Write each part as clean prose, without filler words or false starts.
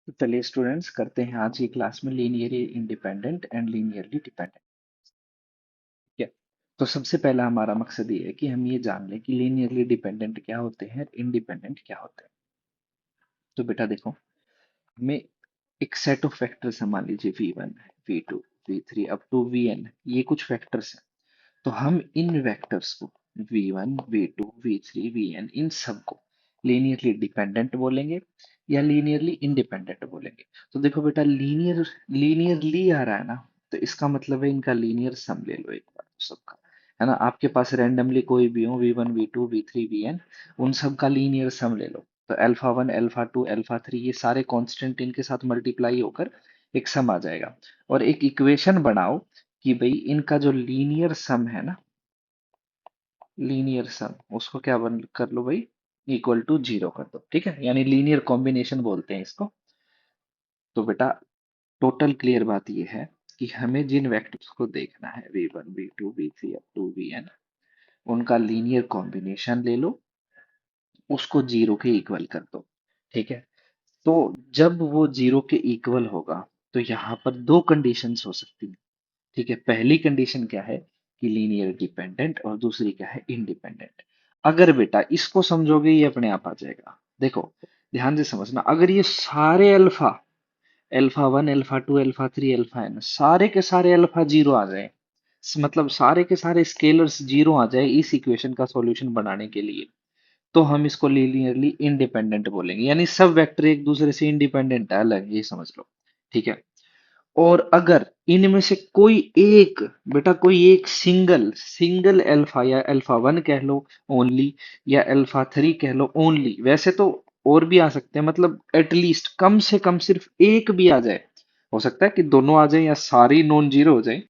तो चलिए स्टूडेंट्स करते हैं आज की क्लास में linearly independent and linearly dependent. ठीक है। तो सबसे पहला हमारा मकसद ये है कि हम ये जान लें कि लीनियरली डिपेंडेंट क्या होते हैं, इंडिपेंडेंट क्या होते हैं। तो बेटा देखो, हमें एक सेट ऑफ फैक्टर्स है, मान लीजिए V1, V2, V3 up to Vn, ये कुछ फैक्टर्स हैं। तो हम इन वेक्टर्स को V1, V2, V3, Vn इन सबको लीनियरली डिपेंडेंट बोलेंगे या लीनियरली इंडिपेंडेंट बोलेंगे। तो देखो बेटा, लीनियरली आ रहा है ना, तो इसका मतलब है इनका लीनियर सम ले लो एक बार तो सबका, है ना। आपके पास रैंडमली कोई भी हो, V1, V2, V3, Vn, उन सब का लीनियर सम ले लो। तो अल्फा 1, अल्फा 2, अल्फा 3 ये सारे कांस्टेंट इनके साथ मल्टीप्लाई होकर एक सम आ जाएगा। और एक इक्वेशन बनाओ कि भाई इनका जो लीनियर सम है ना, लीनियर सम उसको क्या बन कर लो भाई, इक्वल टू जीरो कर दो। ठीक है, यानी लीनियर कॉम्बिनेशन बोलते हैं इसको। तो बेटा टोटल क्लियर बात ये है कि हमें जिन वेक्टर्स को देखना है, V1, V2, V3 up to Vn, उनका लीनियर कॉम्बिनेशन ले लो, उसको जीरो के इक्वल कर दो। ठीक है। तो जब वो जीरो के इक्वल होगा तो यहाँ पर दो कंडीशंस हो सकती हैं। ठीक है, पहली कंडीशन क्या है कि लीनियर डिपेंडेंट, और दूसरी क्या है, इंडिपेंडेंट। अगर बेटा इसको समझोगे ये अपने आप आ जाएगा। देखो ध्यान से समझना, अगर ये सारे alpha, alpha 1, alpha 2, alpha 3, alpha n सारे के सारे अल्फा जीरो आ जाए, मतलब सारे के सारे स्केलर्स जीरो आ जाए इस इक्वेशन का सॉल्यूशन बनाने के लिए, तो हम इसको लीनियरली इंडिपेंडेंट बोलेंगे। यानी सब वेक्टर एक दूसरे से इंडिपेंडेंट है, अलग, ये समझ लो। ठीक है। और अगर इनमें से कोई एक, बेटा कोई एक सिंगल सिंगल अल्फा, या अल्फा 1 कह लो ओनली, या अल्फा 3 कह लो ओनली, वैसे तो और भी आ सकते हैं, मतलब एटलीस्ट कम से कम सिर्फ एक भी आ जाए, हो सकता है कि दोनों आ जाए या सारी नॉन जीरो हो जाए,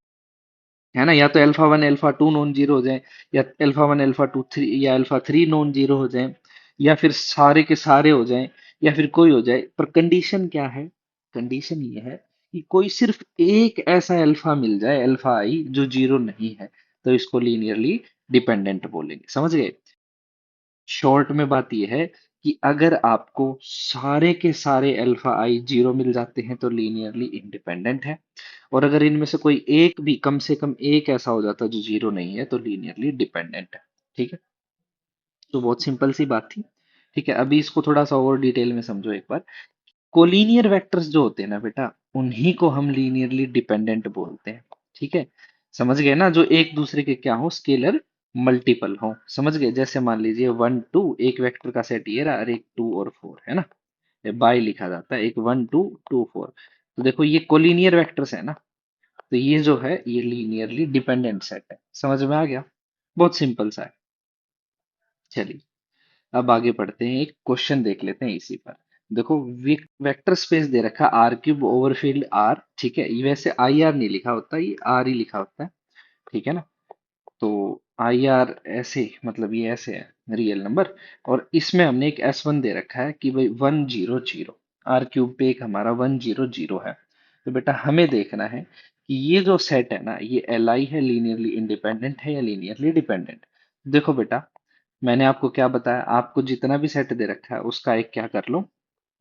है ना। या तो अल्फा 1, अल्फा 2 नॉन जीरो हो जाए, या अल्फा 1, अल्फा 2, 3 या अल्फा 3 नॉन जीरो हो जाए, या फिर सारे के सारे हो जाएं, या फिर कोई हो जाए। पर कंडीशन क्या है, कंडीशन ये है कि कोई सिर्फ एक ऐसा अल्फा मिल जाए, अल्फा आई, जो जीरो नहीं है, तो इसको लीनियरली डिपेंडेंट बोलेंगे। समझ गए। शॉर्ट में बात यह है कि अगर आपको सारे के सारे अल्फा आई जीरो मिल जाते हैं तो लीनियरली इंडिपेंडेंट है, और अगर इनमें से कोई एक भी, कम से कम एक ऐसा हो जाता है जो जीरो नहीं है, तो लीनियरली डिपेंडेंट है। ठीक है। तो बहुत सिंपल सी बात थी। ठीक है, अभी इसको थोड़ा सा और डिटेल में समझो एक बार। कोलिनियर वेक्टर्स जो होते हैं ना बेटा, उन्हीं को हम लीनियरली डिपेंडेंट बोलते हैं। ठीक है, समझ गए ना, जो एक दूसरे के क्या हो, स्केलर मल्टीपल हो। समझ गए, जैसे मान लीजिए 1 2 एक वेक्टर का सेट ये रहा, और एक 2 और 4, है ना, ये बाय लिखा जाता है, एक 1 2 2 4। तो देखो ये कोलिनियर वेक्टर्स है ना, तो ये जो है ये लीनियरली डिपेंडेंट सेट है। समझ में आ गया, बहुत सिंपल सा है। चलिए अब आगे बढ़ते हैं, एक क्वेश्चन देख लेते हैं इसी पर। देखो, वेक्टर स्पेस दे रखा है R³ ओवरफिल्ड R। ठीक है, ये वैसे IR नहीं लिखा होता, ये R ही लिखा होता है। ठीक है ना। तो IR ऐसे, मतलब ये ऐसे है रियल नंबर, और इसमें हमने एक S1 दे रखा है कि भाई 1 0 0, R³ पे एक हमारा 1 0 0 है। तो बेटा हमें देखना है कि ये जो सेट है ना, ये LI है, लीनियरली इंडिपेंडेंट है या लीनियरली डिपेंडेंट। देखो बेटा, मैंने आपको क्या बताया, आपको जितना भी सेट दे रखा है उसका एक क्या कर लो,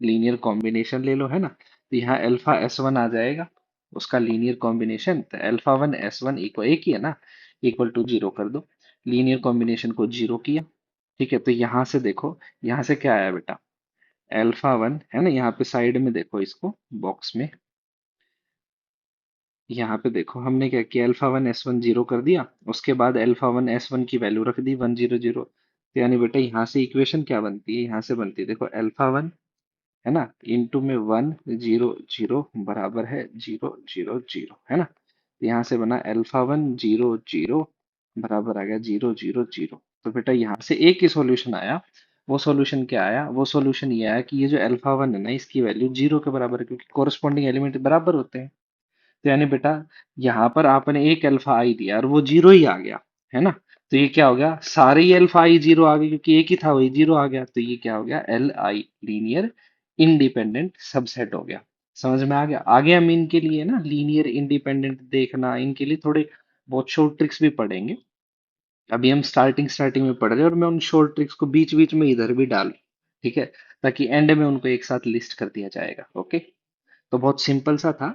लीनियर कॉम्बिनेशन ले लो, है ना। तो यहाँ अल्फा S1 आ जाएगा, उसका लीनियर कॉम्बिनेशन, तो अल्फा 1 S1 इक्वल, एक ही है ना, इक्वल टू जीरो कर दो। लीनियर कॉम्बिनेशन को जीरो किया। ठीक है, तो यहाँ से देखो, यहाँ से क्या आया बेटा, अल्फा 1 है ना, यहाँ पे साइड में देखो इसको बॉक्स में, यहाँ पे देखो हमने क्या किया, अल्फा 1 S1 जीरो कर दिया, उसके बाद अल्फा 1 S1 की वैल्यू रख दी 1 0 0। तो यानी बेटा यहाँ से इक्वेशन क्या बनती है, यहाँ से बनती है, देखो अल्फा 1 है ना, इंटू में 1 0 0 बराबर है 0 0 0, है ना। तो यहाँ से बना अल्फा 1 0 0 बराबर आ गया 0 0 0। तो बेटा यहाँ से एक ही सॉल्यूशन आया। वो सॉल्यूशन क्या आया, वो सॉल्यूशन ये आया कि ये जो अल्फा 1 है ना, इसकी वैल्यू जीरो के बराबर है, क्योंकि कोरस्पॉन्डिंग एलिमेंट बराबर होते हैं। तो यानी बेटा यहाँ पर आपने एक अल्फा आई दिया और वो जीरो ही आ गया, है ना। तो ये क्या हो गया, सारे ही अल्फा आई जीरो आ गए, क्योंकि एक ही था वही जीरो आ गया। तो ये क्या हो गया, LI लीनियर इंडिपेंडेंट सबसेट हो गया। समझ में आ गया। आगे हम इनके लिए ना लीनियर इंडिपेंडेंट देखना, इनके लिए थोड़े बहुत शॉर्ट ट्रिक्स भी पढ़ेंगे। अभी हम स्टार्टिंग स्टार्टिंग में पढ़ रहे हैं, और मैं उन शॉर्ट ट्रिक्स को बीच बीच में इधर भी डाल, ठीक है, ताकि एंड में उनको एक साथ लिस्ट कर दिया जाएगा। ओके, तो बहुत सिंपल सा था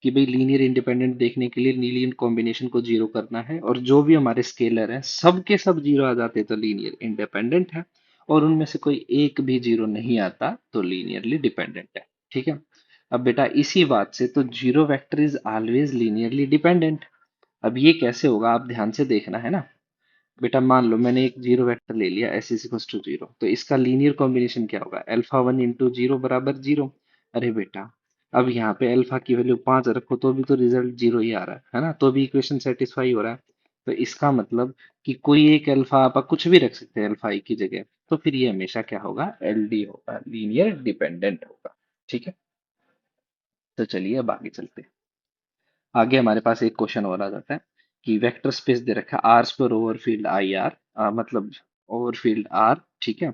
कि भाई लीनियर इंडिपेंडेंट देखने के लिए लीनियर कॉम्बिनेशन को जीरो करना है, और जो भी हमारे स्केलर हैं सब के सब जीरो आ जाते तो लीनियर इंडिपेंडेंट है, और उनमें से कोई एक भी जीरो नहीं आता तो लीनियरली डिपेंडेंट है। ठीक है, अब बेटा इसी बात से तो zero vector is always linearly dependent. अब ये कैसे होगा आप ध्यान से देखना है ना। बेटा मान लो मैंने एक जीरो वेक्टर ले लिया S is equal to zero, तो इसका लीनियर कॉम्बिनेशन क्या होगा, अल्फा वन इंटू जीरो बराबर जीरो। अरे बेटा, अब यहाँ पे अल्फा की वैल्यू 5 रखो तो भी तो रिजल्ट जीरो ही आ रहा है ना, तो भी इक्वेशन सेटिस्फाई हो रहा है। तो इसका मतलब कि कोई एक अल्फा आप कुछ भी रख सकते हैं अल्फा आई की जगह, तो फिर ये हमेशा क्या होगा, एलडी होगा, लीनियर डिपेंडेंट होगा। ठीक है, तो चलिए अब आगे चलते हैं। आगे हमारे पास एक क्वेश्चन और आ जाता है कि वेक्टर स्पेस दे रखा है R square over field I R, मतलब ओवर फील्ड आर, ठीक है,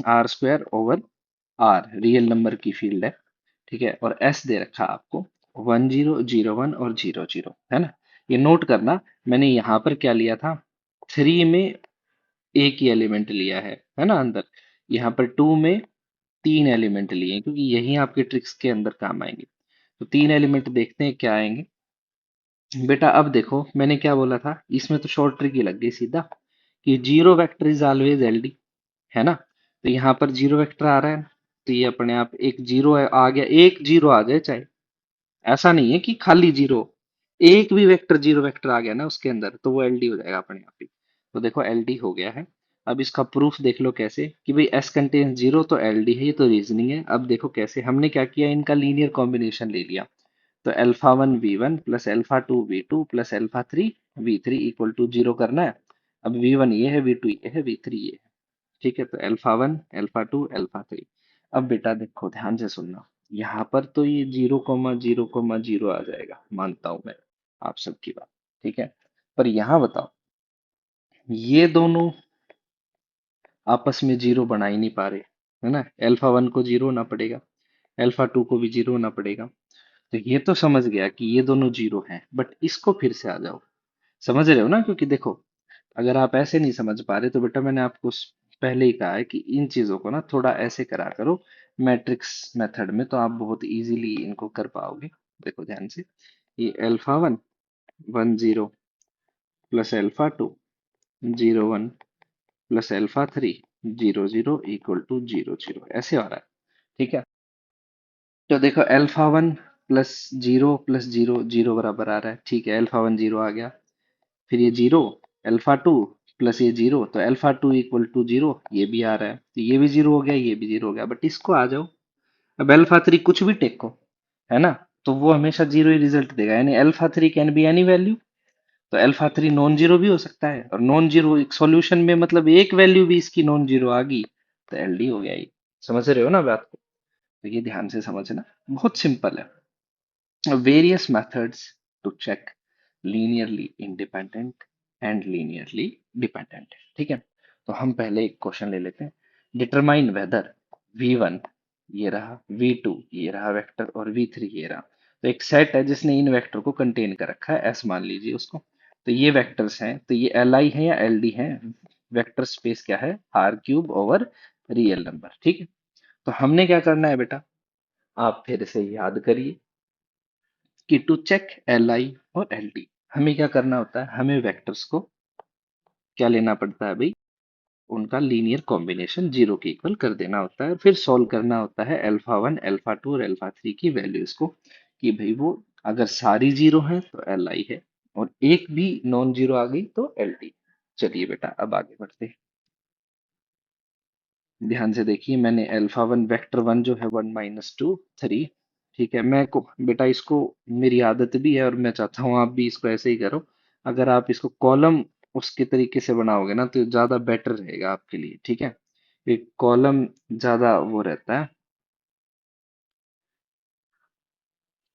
R square over R real number की फील्ड है। ठीक है, और एस दे रखा है आपको 1001 और 00, है ना। ये नोट करना, मैंने यहाँ पर क्या लिया था, थ्री में एक ही एलिमेंट लिया है ना अंदर। यहाँ पर टू में तीन एलिमेंट लिए हैं, क्योंकि यही आपके ट्रिक्स के अंदर काम आएंगे। तो तीन एलिमेंट देखते हैं क्या आएंगे। बेटा अब देखो मैंने क्या बोला था, इसमें तो शॉर्ट ट्रिक ही लग गई सीधा, कि zero vector is always LD, है ना। तो यहाँ पर जीरो वेक्टर आ रहा है, तो ये अपने आप एक जीरो आ गया, एक जीरो आ जाए चाहे, ऐसा नहीं है कि खाली जीरो, एक भी वेक्टर जीरो वेक्टर आ गया ना उसके अंदर तो वो एलडी हो जाएगा अपने आप ही। तो देखो एलडी हो गया है। अब इसका प्रूफ देख लो कैसे, कि भाई एस कंटेन्स जीरो तो एलडी है, ये तो रीजनिंग है। अब देखो कैसे, हमने क्या किया, इनका लीनियर कॉम्बिनेशन ले लिया। तो alpha one v one plus alpha two v two plus alpha three v three equal to zero करना है। अब वी वन ये है, वी टू ये है, वी थ्री ये है। ठीक है, तो alpha one alpha two alpha three. अब बेटा देखो ध्यान से सुनना, यहाँ पर तो ये जीरो कोमा जीरो आ जाएगा, मानता हूं मैं आप सबकी बात। ठीक है, पर यहाँ बताओ, ये दोनों आपस में जीरो बना ही नहीं पा रहे, है ना। अल्फा वन को जीरो होना पड़ेगा, अल्फा टू को भी जीरो होना पड़ेगा। तो ये तो समझ गया कि ये दोनों जीरो हैं, बट इसको फिर से आ जाओ, समझ रहे हो ना। क्योंकि देखो अगर आप ऐसे नहीं समझ पा रहे तो बेटा मैंने आपको पहले ही कहा है कि इन चीजों को ना थोड़ा ऐसे करा करो मैट्रिक्स मेथड में, तो आप बहुत इजीली इनको कर पाओगे। देखो ध्यान से, ये alpha one 10 plus alpha two 01 plus alpha three 00 equal to 00 ऐसे आ रहा है। ठीक है, तो देखो alpha one plus zero zero बराबर आ रहा है। ठीक है, अल्फा वन जीरो आ गया, फिर ये जीरो, अल्फा टू प्लस ये जीरो, तो alpha two equal to zero, ये भी आ रहा है, तो ये भी जीरो हो गया, ये भी जीरो हो गया। बट इसको आ जाओ, अब अल्फा थ्री कुछ भी टेको, है ना, तो वो हमेशा जीरो ही रिजल्ट देगा, यानी alpha three can be any value. तो अल्फा थ्री नॉन जीरो भी हो सकता है, और नॉन जीरो एक सॉल्यूशन में मतलब एक वैल्यू भी इसकी नॉन जीरो आ गई तो एलडी हो गया ये। समझ रहे हो ना बात को, तो ये ध्यान से समझना, बहुत सिंपल है। Various methods to check linearly independent and linearly dependent। ठीक है, तो हम पहले एक क्वेश्चन ले लेते हैं, डिटरमाइन वेदर v1 ये रहा, v2 ये रहा वेक्टर, और v3 ये रहा। तो एक सेट है जिसने इन वेक्टर को कंटेन कर रखा है, s मान लीजिए उसको। तो ये वेक्टर्स हैं, तो ये li है या ld है, वेक्टर स्पेस क्या है, r cube over real number. ठीक है, तो हमने क्या करना है बेटा, आप फिर से याद करिए कि टू चेक एल आई और एल डी हमें क्या करना होता है, हमें वेक्टर्स को क्या लेना पड़ता है भाई, उनका लीनियर कॉम्बिनेशन जीरो के इक्वल कर देना होता है, फिर सॉल्व करना होता है अल्फा वन अल्फा टू और अल्फा थ्री की वैल्यूज को, कि भाई वो अगर सारी जीरो है तो एल आई है, और एक भी नॉन जीरो आ गई तो एल डी। चलिए बेटा अब आगे बढ़ते हैं, ध्यान से देखिए, मैंने अल्फा वन वेक्टर वन जो है 1 - 2 3। ठीक है, मैं को बेटा इसको, मेरी आदत भी है और मैं चाहता हूँ आप भी इसको ऐसे ही करो। अगर आप इसको कॉलम उसके तरीके से बनाओगे ना तो ज्यादा बेटर रहेगा आपके लिए। ठीक है, एक कॉलम ज्यादा वो रहता है,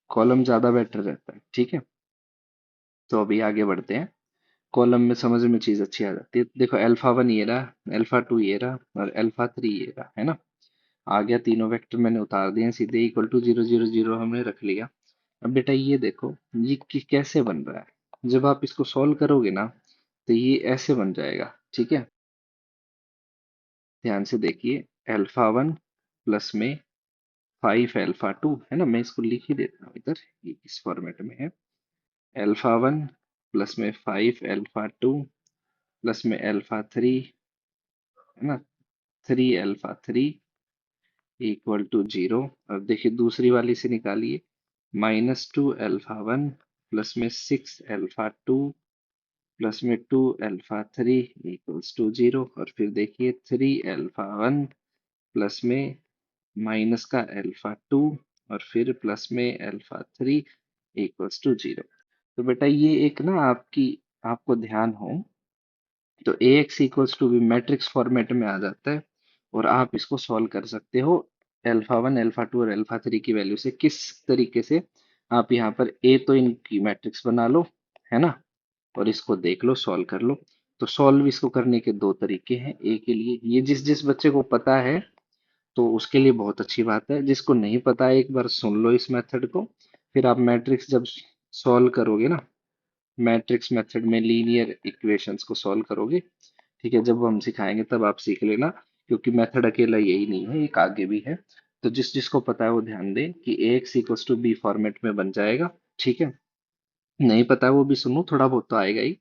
कॉलम ज्यादा बेटर रहता है। ठीक है, तो अभी आगे बढ़ते हैं, कॉलम में समझ में चीज अच्छी आ जाती है। देखो अल्फा वन ये रहा, अल्फा टू ये रहा, और अल्फा थ्री ये रहा, है ना। आ गया, तीनों वेक्टर मैंने उतार दिए सीधे, इक्वल टू 0 0 0 हमने रख लिया। अब बेटा ये देखो, ये कैसे बन रहा है, जब आप इसको सॉल्व करोगे ना तो ये ऐसे बन जाएगा। ठीक है, ध्यान से देखिए, अल्फा वन प्लस में 5 अल्फा 2 है ना, मैं इसको लिख ही देता हूँ इधर, ये इस फॉर्मेट में है। अल्फा वन प्लस में 5 अल्फा 2 प्लस में अल्फा 3 है ना, 3 अल्फा 3 इक्वल टू 0। अब देखिए दूसरी वाली से निकालिए, -2 अल्फा 1 प्लस में 6 अल्फा 2 प्लस में 2 अल्फा 3 इक्वल्स टू 0। और फिर देखिए 3 अल्फा 1 प्लस में माइनस का अल्फा 2 और फिर प्लस में अल्फा 3 इक्वल्स टू 0। तो बेटा ये एक ना आपकी, आपको ध्यान हो तो AX इक्वल्स टू भी मैट्रिक्स फॉर्मेट में आ जाता है, और आप इसको सॉल्व कर सकते हो अल्फा 1 अल्फा 2 और अल्फा 3 की वैल्यू से। किस तरीके से, आप यहाँ पर ए तो इनकी मैट्रिक्स बना लो, है ना, और इसको देख लो, सॉल्व कर लो। तो सॉल्व इसको करने के दो तरीके हैं ए के लिए। ये जिस जिस बच्चे को पता है तो उसके लिए बहुत अच्छी बात है, जिसको नहीं पता है एक बार सुन लो इस मेथड को, फिर आप मैट्रिक्स जब सॉल्व करोगे ना, मैट्रिक्स मेथड में लीनियर इक्वेशंस को सॉल्व करोगे, ठीक है, जब हम सिखाएंगे तब आप सीख लेना, क्योंकि मेथड अकेला यही नहीं है, एक आगे भी है। तो जिस जिसको पता है वो ध्यान दे कि AX equals to B format में बन जाएगा, ठीक है। नहीं पता है वो भी सुनो, थोड़ा बहुत तो आएगा ही।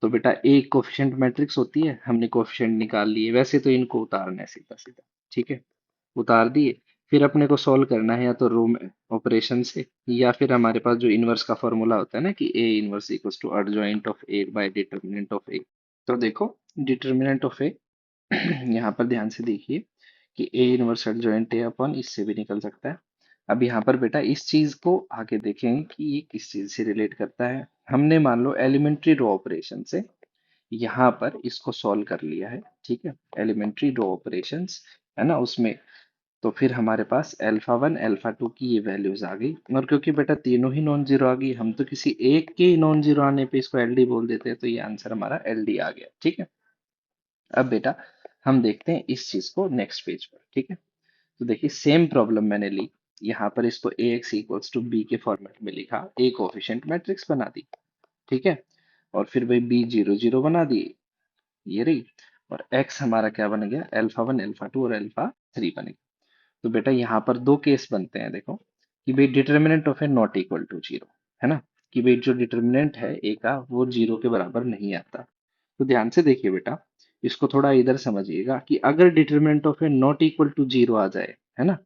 तो बेटा एक कोफिशिएंट मैट्रिक्स होती है, हमने कोफिशिएंट निकाल लिए, वैसे तो इनको उतारना है सीधा सीधा, ठीक है, उतार दिए। फिर अपने को सॉल्व करना है या तो रो ऑपरेशन से, या फिर हमारे पास जो इनवर्स का फॉर्मूला होता है ना कि A inverse equals to adjoint of A by determinant of A. तो देखो डिटर्मिनेंट ऑफ ए यहाँ पर ध्यान से देखिए कि A inverse adjoint A upon, इससे भी निकल सकता है। अब यहाँ पर बेटा इस चीज को आगे देखेंगे कि ये किस चीज से रिलेट करता है। हमने मान लो एलिमेंट्री रो ऑपरेशन से यहाँ पर इसको सॉल्व कर लिया है, ठीक है, एलिमेंट्री रो ऑपरेशंस है ना उसमें। तो फिर हमारे पास अल्फा 1 अल्फा 2 की ये वैल्यूज आ गई, और क्योंकि बेटा तीनों ही नॉन जीरो आ गई, हम तो किसी एक के ही नॉन जीरो आने पे इसको एलडी बोल देते हैं, तो ये आंसर हमारा एलडी आ गया, ठीक है। अब बेटा हम देखते हैं इस चीज को नेक्स्ट पेज पर, ठीक है। तो देखिए सेम प्रॉब्लम मैंने ली, यहाँ पर इसको AX इक्वल्स टू बी के फॉर्मेट में लिखा, ए कोफिशिएंट मैट्रिक्स बना दी, ठीक है, और फिर भाई B 0 0 बना दिए, ये रही, और X हमारा क्या बन गया, अल्फा 1 अल्फा 2 और अल्फा 3 बन गया। तो बेटा यहाँ पर दो केस बनते हैं, देखो कि भाई determinant of A not equal to 0, है ना, कि भाई जो डिटर्मिनेंट है ए का वो 0 के बराबर नहीं आता। तो ध्यान से देखिए बेटा, इसको थोड़ा इधर समझिएगा कि अगर determinant of A not equal to 0 आ जाए, है ना,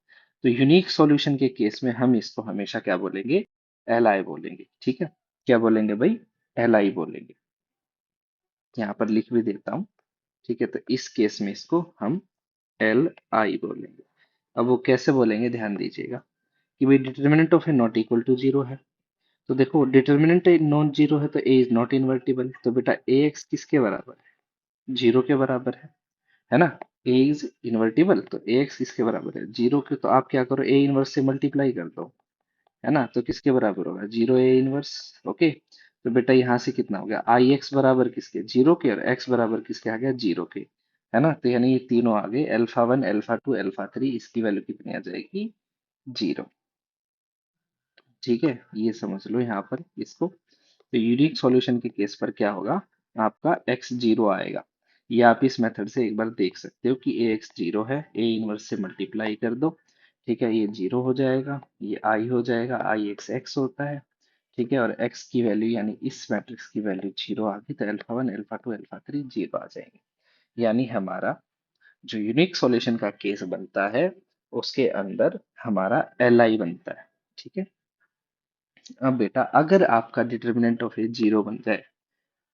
तो यूनिक सॉल्यूशन के केस में हम इसको हमेशा क्या बोलेंगे, एल आई बोलेंगे, ठीक है। क्या बोलेंगे भाई, एल आई बोलेंगे। यहाँ पर लिख भी देता हूँ, ठीक है। तो इस केस में इसको हम एल आई बोलेंगे। अब वो कैसे बोलेंगे ध्यान दीजिएगा कि भाई determinant of A not equal to 0 है, तो देखो डिटर्मिनेंट नॉन जीरो है तो ए इज नॉट इन्वर्टिबल, तो बेटा ए एक्स किसके बराबर है, 0 के बराबर है ना। ए इज इन्वर्टिबल तो ए एक्स किसके बराबर है, 0 के, तो आप क्या करो ए इनवर्स से मल्टीप्लाई कर दो, है ना, तो किसके बराबर होगा, 0 ए इनवर्स। ओके, तो बेटा यहाँ से कितना हो गया, आई एक्स बराबर किसके, 0 के, और एक्स बराबर किसके आ गया, 0 के, है ना। तो यानी ये तीनों आ गए, अल्फा 1 अल्फा 2 अल्फा 3, इसकी वैल्यू कितनी आ जाएगी, 0, ठीक है। ये समझ लो यहाँ पर इसको। तो यूनिक सॉल्यूशन के केस पर क्या होगा, आपका x 0 आएगा। ये आप इस मेथड से एक बार देख सकते हो कि ए एक्स 0 है, ए इनवर्स से मल्टीप्लाई कर दो, ठीक है, ये 0 हो जाएगा, ये आई हो जाएगा, आई एक्स एक्स होता है, ठीक है, और x की वैल्यू यानी इस मैट्रिक्स की वैल्यू 0 आ गई, तो अल्फा 1 अल्फा 2 अल्फा 3 0 आ जाएंगे। यानी हमारा जो यूनिक सॉल्यूशन का केस बनता है उसके अंदर हमारा एल आई बनता है, ठीक है। अब बेटा अगर आपका डिटर्मिनेंट ऑफ ए 0 बन जाए,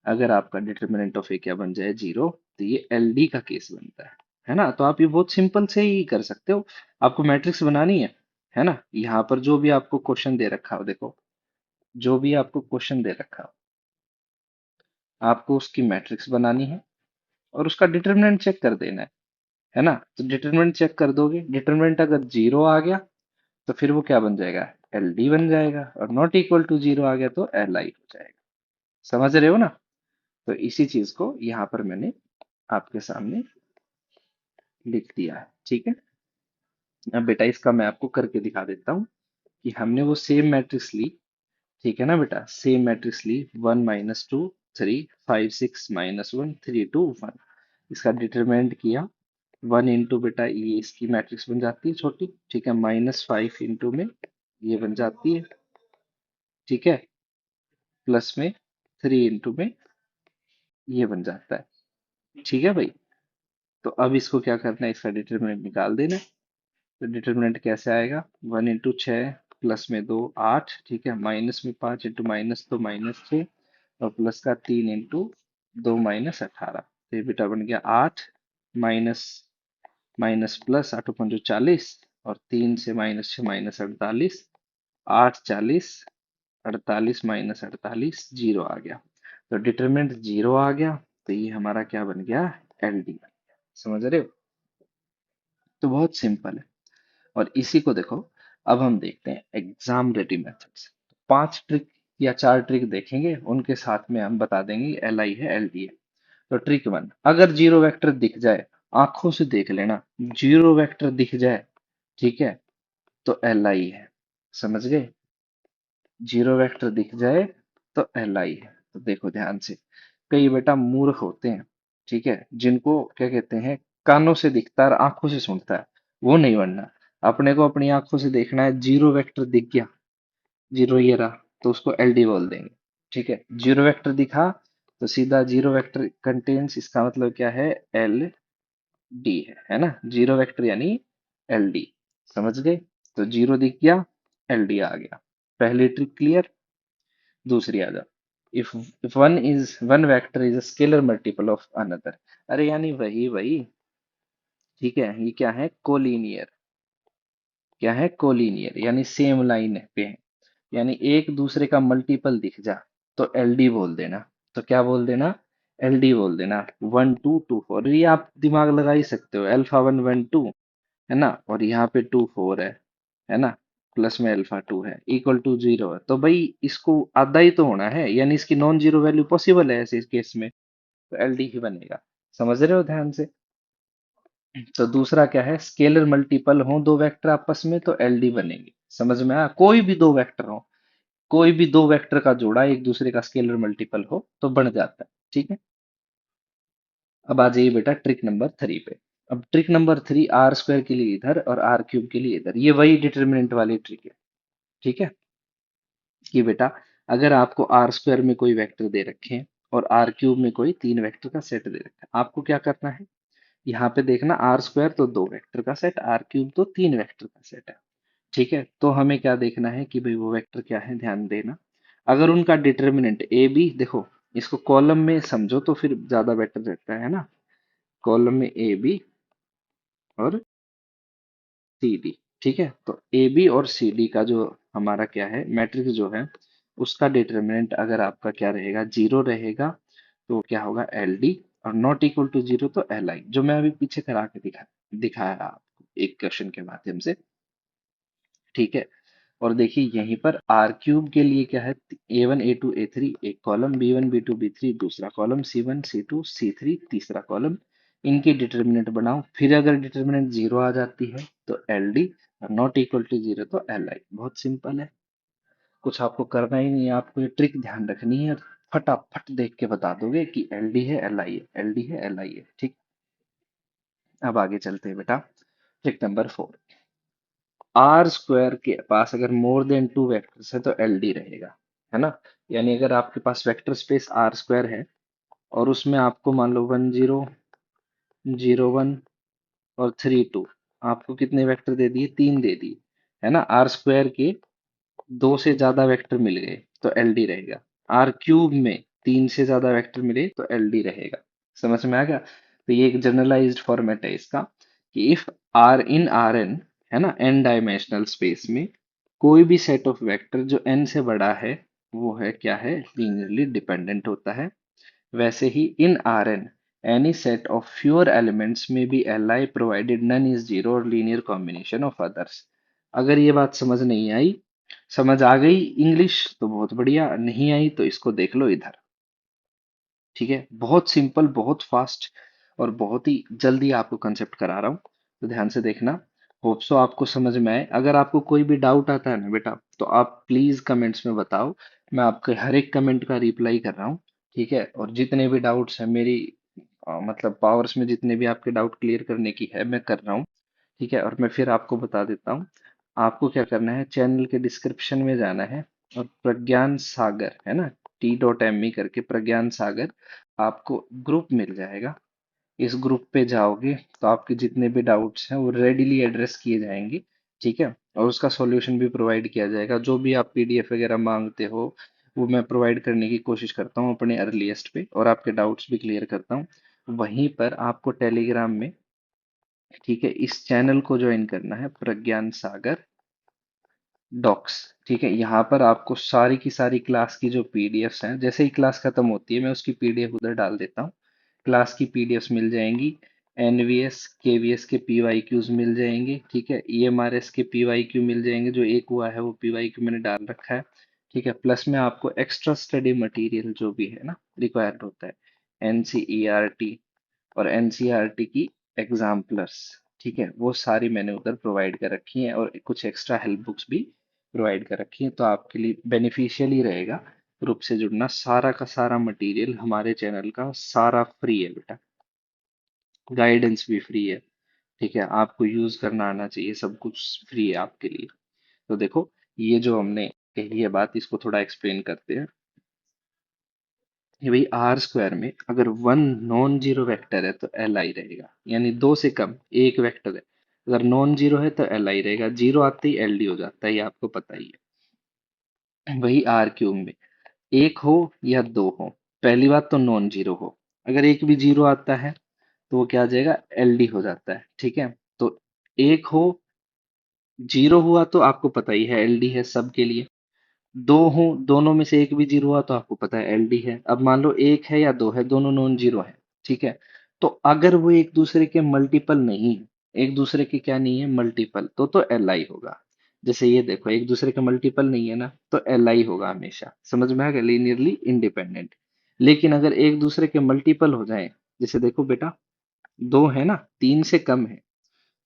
अगर आपका डिटर्मिनेंट ऑफ ए क्या बन जाए, 0, तो ये एलडी का केस बनता है ना। तो आप ये बहुत सिंपल से ही कर सकते हो। आपको मैट्रिक्स बनानी है ना, यहाँ पर जो भी आपको क्वेश्चन दे रखा हो, देखो जो भी आपको क्वेश्चन दे रखा हो, आपको उसकी मैट्रिक्स बनानी है और उसका डिटर्मिनेंट चेक कर देना है ना। तो डिटर्मिनेंट चेक कर दोगे, डिटर्मिनेंट अगर 0 आ गया तो फिर वो क्या बन जाएगा, एल डी बन जाएगा, और नॉट इक्वल टू 0 आ गया तो एल आई हो जाएगा। समझ रहे हो ना। तो इसी चीज को यहाँ पर मैंने आपके सामने लिख दिया है, ठीक है। अब बेटा इसका मैं आपको करके दिखा देता हूँ कि हमने वो सेम मैट्रिक्स ली, ठीक है ना बेटा, सेम मैट्रिक्स ली, 1 - 2 3 5 6 - 1 3 2 1, इसका डिटरमिनेंट किया, वन इंटू बेटा ये इसकी मैट्रिक्स बन जाती है छोटी, ठीक है, -5 इंटू में ये बन जाती है, ठीक है, प्लस में 3 इंटू में ये बन जाता है, ठीक है भाई। तो अब इसको क्या करना है, इसका डिटरमिनेंट निकाल देना है। तो डिटरमिनेंट कैसे आएगा, 1 इंटू 6 प्लस में 2 8, ठीक है, माइनस में 5 इंटू माइनस तो -6, और प्लस का 3 इंटू 2 -18, तो ये बेटा बन गया 8, माइनस माइनस प्लस 8 × 5 = 40, और 3 से -6 -48, 8 40, 48 -48 जीरो आ गया। तो डिटरमिनेंट जीरो आ गया, तो ये हमारा क्या बन गया, एलडी बन गया। समझ रहे हो? तो बहुत सिंपल है। और इसी को देखो, अब हम देखते हैं एग्जाम रेडी मेथड्स। 5 ट्रिक या 4 ट्रिक देखेंगे, उनके साथ में हम बता देंगे एल आई है, एल डी है। तो ट्रिक 1, अगर जीरो वेक्टर दिख जाए, आंखों से देख लेना, जीरो वेक्टर दिख जाए, ठीक है, तो एल आई है। समझ गए? जीरो वेक्टर दिख जाए तो एल आई है। तो देखो ध्यान से, कई बेटा मूर्ख होते हैं, ठीक है, जिनको क्या कहते हैं, कानों से दिखता है और आंखों से सुनता है, वो नहीं बनना। अपने को अपनी आंखों से देखना है, जीरो वेक्टर दिख गया, जीरो ये रहा, तो उसको एल डी बोल देंगे, ठीक है। जीरो वेक्टर दिखा तो सीधा जीरो वेक्टर कंटेन्स, इसका मतलब क्या है, एल डी है ना, जीरो वेक्टर यानी एल डी। समझ गए? तो जीरो दिख गया, एल डी आ गया। पहली ट्रिक क्लियर। दूसरी आ जाओ, if one vector is a scalar multiple of another, अरे यानी वही वही, ठीक है, ये क्या है, कोलिनियर। क्या है, कोलिनियर, यानी सेम लाइन पे है, यानी एक दूसरे का मल्टीपल दिख जा तो एलडी बोल देना। तो क्या बोल देना, एलडी बोल देना। 1 2 2 4, ये आप दिमाग लगा ही सकते हो, अल्फा 1 1 2 है ना, और यहाँ पे 2 4 है ना, प्लस में अल्फा 2 है, इक्वल टू 0 है, तो भाई इसको आधा ही तो होना है, यानी इसकी नॉन जीरो वैल्यू पॉसिबल है ऐसे केस में, तो एलडी ही बनेगा। समझ रहे हो ध्यान से? तो दूसरा क्या है, स्केलर मल्टीपल हो दो वेक्टर आपस में तो एलडी बनेंगे। समझ में आया? कोई भी दो वेक्टर हो, कोई भी दो वेक्टर का जोड़ा एक दूसरे का स्केलर मल्टीपल हो तो बन जाता है, ठीक है। अब आ जाइए बेटा ट्रिक नंबर 3 पे। अब ट्रिक नंबर 3, आर स्क्वायर के लिए इधर और आर क्यूब के लिए इधर, ये वही डिटर्मिनेंट वाली ट्रिक है, ठीक है। कि बेटा अगर आपको आर स्क्वायर में कोई वेक्टर दे रखे हैं और आर क्यूब में कोई 3 वेक्टर का सेट दे रखा है, आपको क्या करना है, यहाँ पे देखना, आर स्क्वायर तो 2 वेक्टर का सेट, आर क्यूब तो 3 वेक्टर का सेट है, ठीक है। तो हमें क्या देखना है कि भाई वो वेक्टर क्या है, ध्यान देना। अगर उनका डिटर्मिनेंट ए बी, देखो इसको कॉलम में समझो तो फिर ज्यादा बेटर रहता है ना, कॉलम में ए बी और सी डी, ठीक है। तो ए बी और सी डी का जो हमारा क्या है, मैट्रिक्स जो है, उसका डिटर्मिनेंट अगर आपका क्या रहेगा, जीरो रहेगा, तो क्या होगा, एल डी, और नॉट इक्वल टू जीरो तो एल आई, जो मैं अभी पीछे करा के दिखाया आपको एक क्वेश्चन के माध्यम से, ठीक है। और देखिए यहीं पर आर क्यूब के लिए क्या है, A1 A2 A3 एक कॉलम, B1 B2 B3 दूसरा कॉलम, C1 C2 C3 तीसरा कॉलम, इनकी डिटर्मिनेंट बनाओ, फिर अगर डिटर्मिनेंट जीरो आ जाती है तो एल डी, और नॉट इक्वल टू जीरो तो एल आई। बहुत सिंपल है, कुछ आपको करना ही नहीं है, आपको ये ट्रिक ध्यान रखनी है, फटाफट देख के बता दोगे कि एल डी है, एल आई है, एल डी है, एल आई है, ठीक। अब आगे चलते हैं बेटा, ट्रिक नंबर 4, आर स्क्वायर के पास अगर मोर देन 2 वेक्टर्स है तो एल डी रहेगा, है ना। यानी अगर आपके पास वेक्टर स्पेस आर स्क्वायर है और उसमें आपको मान लो 1 0 0 1 और 3 2, आपको कितने वेक्टर दे दिए, 3 दे दिए, है ना। आर स्क्वायर के 2 से ज्यादा वेक्टर मिल गए तो एल डी रहेगा, आर क्यूब में 3 से ज्यादा वेक्टर मिले तो एल डी रहेगा। समझ में आ गया? तो ये एक जनरलाइज्ड फॉर्मेट है इसका, कि इफ आर एन, है ना, एन डायमेंशनल स्पेस में कोई भी सेट ऑफ वेक्टर जो एन से बड़ा है, वो है क्या है, लीनियरली डिपेंडेंट होता है। वैसे ही in R n any set of fewer elements में B L I provided none is zero और लीनियर कॉम्बिनेशन ऑफ अदर्स। अगर ये बात समझ नहीं आई, समझ आ गई इंग्लिश तो बहुत बढ़िया, नहीं आई तो इसको देख लो इधर, ठीक है। बहुत सिंपल, बहुत फास्ट, और बहुत ही जल्दी आपको कंसेप्ट करा रहा हूँ, तो ध्यान से देखना। होप सो आपको समझ में आए। अगर आपको कोई भी डाउट आता है ना बेटा, तो आप प्लीज कमेंट्स में बताओ, मैं आपके हर एक कमेंट का रिप्लाई कर रहा हूँ, ठीक है। और जितने भी डाउट्स हैं मेरी मतलब पावर्स में जितने भी आपके डाउट क्लियर करने की है मैं कर रहा हूँ। ठीक है, और मैं फिर आपको बता देता हूँ। आपको क्या करना है, चैनल के डिस्क्रिप्शन में जाना है और प्रज्ञान सागर है ना, T.me करके प्रज्ञान सागर आपको ग्रुप मिल जाएगा। इस ग्रुप पे जाओगे तो आपके जितने भी डाउट्स हैं वो रेडिली एड्रेस किए जाएंगे। ठीक है, और उसका सॉल्यूशन भी प्रोवाइड किया जाएगा। जो भी आप पीडीएफ वगैरह मांगते हो वो मैं प्रोवाइड करने की कोशिश करता हूँ अपने अर्लीस्ट पे, और आपके डाउट्स भी क्लियर करता हूँ वहीं पर। आपको टेलीग्राम में, ठीक है, इस चैनल को ज्वाइन करना है, प्रज्ञान सागर डॉक्स। ठीक है, यहाँ पर आपको सारी की सारी क्लास की जो पीडीएफ्स हैं, जैसे ही क्लास खत्म होती है मैं उसकी पीडीएफ उधर डाल देता हूँ। क्लास की पीडीएफ्स मिल जाएंगी, एनवीएस केवीएस के पीवाईक्यूज मिल जाएंगे। ठीक है, ईएमआरएस के पीवाईक्यू मिल जाएंगे, जो एक हुआ है वो पीवाईक्यू मैंने डाल रखा है। ठीक है, प्लस में आपको एक्स्ट्रा स्टडी मटेरियल जो भी है ना रिक्वायर्ड होता है, एनसीईआरटी और एनसीईआरटी की एग्जाम्पलर्स, ठीक है, वो सारी मैंने उधर प्रोवाइड कर रखी हैं, और कुछ एक्स्ट्रा हेल्प बुक्स भी प्रोवाइड कर रखी हैं। तो आपके लिए बेनिफिशियल ही रहेगा ग्रुप से जुड़ना। सारा का सारा मटेरियल हमारे चैनल का सारा फ्री है बेटा, गाइडेंस भी फ्री है। ठीक है, आपको यूज करना आना चाहिए, सब कुछ फ्री है आपके लिए। तो देखो, ये जो हमने कही है बात, इसको थोड़ा एक्सप्लेन करते हैं कि भाई आर स्क्वायर में अगर वन नॉन जीरो वेक्टर है तो एल आई रहेगा, यानी दो से कम एक वेक्टर है अगर नॉन जीरो है तो एल आई रहेगा, जीरो आते ही एल डी हो जाता है, ये आपको पता ही है। वही आर क्यूब में एक हो या दो हो, पहली बात तो नॉन जीरो हो, अगर एक भी जीरो आता है तो वो क्या आ जाएगा, एल डी हो जाता है। ठीक है, तो एक हो, जीरो हुआ तो आपको पता ही है एल डी है सबके लिए, दो हो, दोनों में से एक भी जीरो हुआ तो आपको पता है एलडी है। अब मान लो एक है या दो है, दोनों नॉन जीरो है। ठीक है, तो अगर वो एक दूसरे के मल्टीपल नहीं है, एक दूसरे के क्या नहीं है, मल्टीपल, तो एल आई होगा। जैसे ये देखो, एक दूसरे के मल्टीपल नहीं है ना, तो एल आई होगा हमेशा। समझ में आ गया, लीनियरली इंडिपेंडेंट। लेकिन अगर एक दूसरे के मल्टीपल हो जाए, जैसे देखो बेटा, दो है ना, तीन से कम है,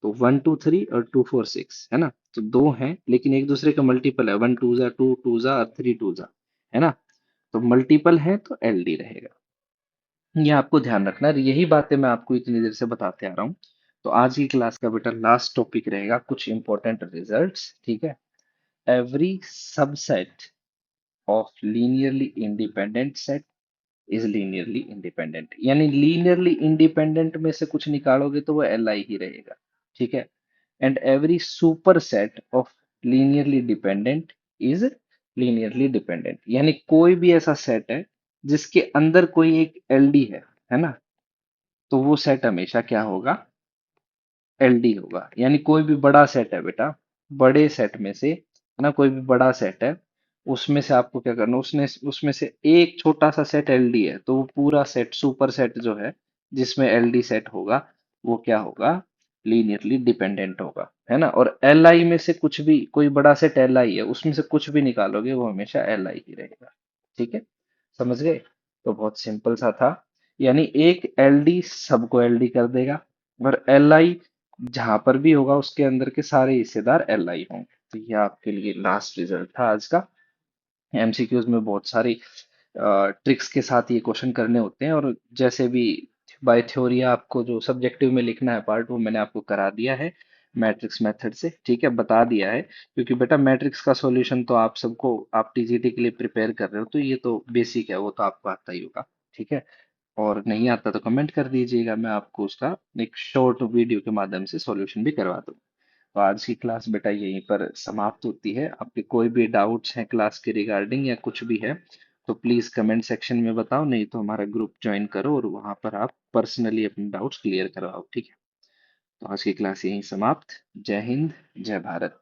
तो वन टू थ्री और टू फोर सिक्स है ना, तो दो हैं लेकिन एक दूसरे का मल्टीपल है, वन टू जा टू, टू जा और थ्री टू जा, है ना, तो मल्टीपल है तो एल डी रहेगा। ये आपको ध्यान रखना है, यही बातें मैं आपको इतनी देर से बताते आ रहा हूँ। तो आज की क्लास का बेटा लास्ट टॉपिक रहेगा कुछ इंपॉर्टेंट रिजल्ट्स। ठीक है, every subset of linearly independent set is linearly independent, यानी लीनियरली इंडिपेंडेंट में से कुछ निकालोगे तो वो एल आई ही रहेगा। ठीक है, and every superset of linearly dependent is linearly dependent, यानी कोई भी ऐसा सेट है जिसके अंदर कोई एक एलडी है ना, तो वो सेट हमेशा क्या होगा, एलडी होगा। यानी कोई भी बड़ा सेट है बेटा, बड़े सेट में से है ना, कोई भी बड़ा सेट है, उसमें से आपको क्या करना, उसने उसमें से एक छोटा सा सेट एलडी है, तो वो पूरा सेट सुपर सेट जो है जिसमें एलडी सेट होगा वो क्या होगा, लीनियरली डिपेंडेंट होगा, है ना। और एल आई में से कुछ भी, कोई बड़ा सेट एल आई है उसमें से कुछ भी निकालोगे वो हमेशा एल आई ही रहेगा। ठीक है, समझ गए। तो बहुत सिंपल सा था, यानी एक एलडी सबको एलडी कर देगा, और एल आई जहां पर भी होगा उसके अंदर के सारे हिस्सेदार एल आई होंगे। तो ये आपके लिए लास्ट रिजल्ट था आज का। एमसीक्यूज में बहुत सारी ट्रिक्स के साथ ये क्वेश्चन करने होते हैं, और जैसे भी बाय थ्योरी आपको जो सब्जेक्टिव में लिखना है पार्ट, वो मैंने आपको करा दिया है मैट्रिक्स मेथड से। ठीक है, बता दिया है, क्योंकि बेटा मैट्रिक्स का सॉल्यूशन तो आप सबको, आप टीजीटी के लिए प्रिपेयर कर रहे हो तो ये तो बेसिक है, वो तो आपको आता ही होगा। ठीक है, और नहीं आता तो कमेंट कर दीजिएगा, मैं आपको उसका एक शॉर्ट वीडियो के माध्यम से सॉल्यूशन भी करवा दूँ। तो आज की क्लास बेटा यहीं पर समाप्त होती है। आपके कोई भी डाउट्स हैं क्लास के रिगार्डिंग या कुछ भी है तो प्लीज कमेंट सेक्शन में बताओ, नहीं तो हमारा ग्रुप ज्वाइन करो और वहां पर आप पर्सनली अपने डाउट्स क्लियर करवाओ। ठीक है, तो आज की क्लास यहीं समाप्त। जय हिंद, जय भारत।